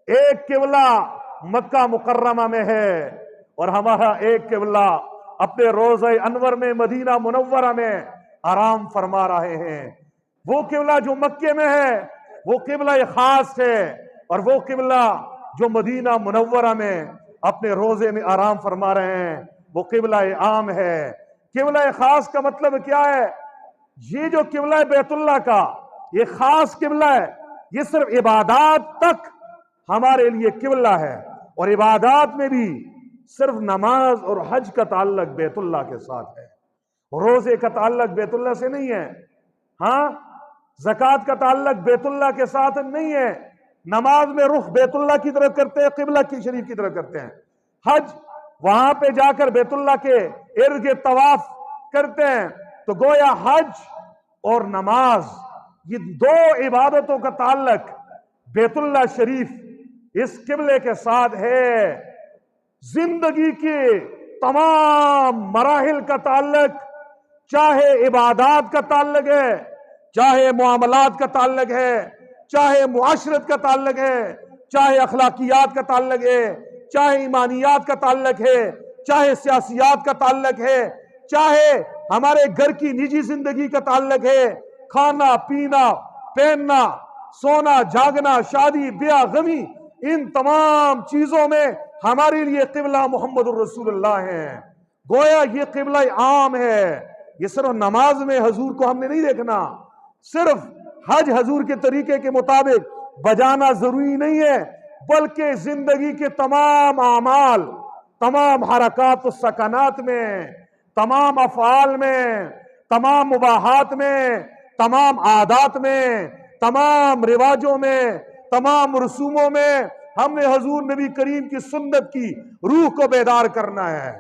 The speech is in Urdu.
ایک قبلہ مکہ مکرمہ میں ہے اور ہمارا ایک قبلہ اپنے روضہ انور میں مدینہ منورہ میں آرام فرما رہے ہیں۔ وہ قبلہ جو مکے میں ہے وہ قبلہ خاص ہے، اور وہ قبلہ جو مدینہ منورہ میں اپنے روضے میں آرام فرما رہے ہیں وہ قبلہ عام ہے۔ قبلہ خاص کا مطلب کیا ہے؟ یہ جو قبلہ بیت اللہ کا یہ خاص قبلہ ہے، یہ صرف عبادات تک ہمارے لیے قبلہ ہے، اور عبادات میں بھی صرف نماز اور حج کا تعلق بیت اللہ کے ساتھ ہے، روزے کا تعلق بیت اللہ سے نہیں ہے، ہاں زکوٰۃ کا تعلق بیت اللہ کے ساتھ نہیں ہے، نماز میں رخ بیت اللہ کی طرف کرتے ہیں، قبلہ کی شریف کی طرف کرتے ہیں، حج وہاں پہ جا کر بیت اللہ کے ارد گرد طواف کرتے ہیں، تو گویا حج اور نماز یہ دو عبادتوں کا تعلق بیت اللہ شریف اس قبلے کے ساتھ ہے۔ زندگی کے تمام مراحل کا تعلق، چاہے عبادات کا تعلق ہے، چاہے معاملات کا تعلق ہے، چاہے معاشرت کا تعلق ہے، چاہے اخلاقیات کا تعلق ہے، چاہے ایمانیات کا تعلق ہے، چاہے سیاسیات کا تعلق ہے، چاہے ہمارے گھر کی نجی زندگی کا تعلق ہے، کھانا پینا پہننا سونا جاگنا شادی بیاہ غمی، ان تمام چیزوں میں ہمارے لیے قبلہ محمد الرسول اللہ ہے۔ گویا یہ قبلہ عام ہے، یہ صرف نماز میں حضور کو ہم نے نہیں دیکھنا، صرف حج حضور کے طریقے کے مطابق بجانا ضروری نہیں ہے، بلکہ زندگی کے تمام اعمال، تمام حرکات و سکنات میں، تمام افعال میں، تمام مباحات میں، تمام عادات میں، تمام رواجوں میں، تمام رسوموں میں ہم نے حضور نبی کریم کی سنت کی روح کو بیدار کرنا ہے۔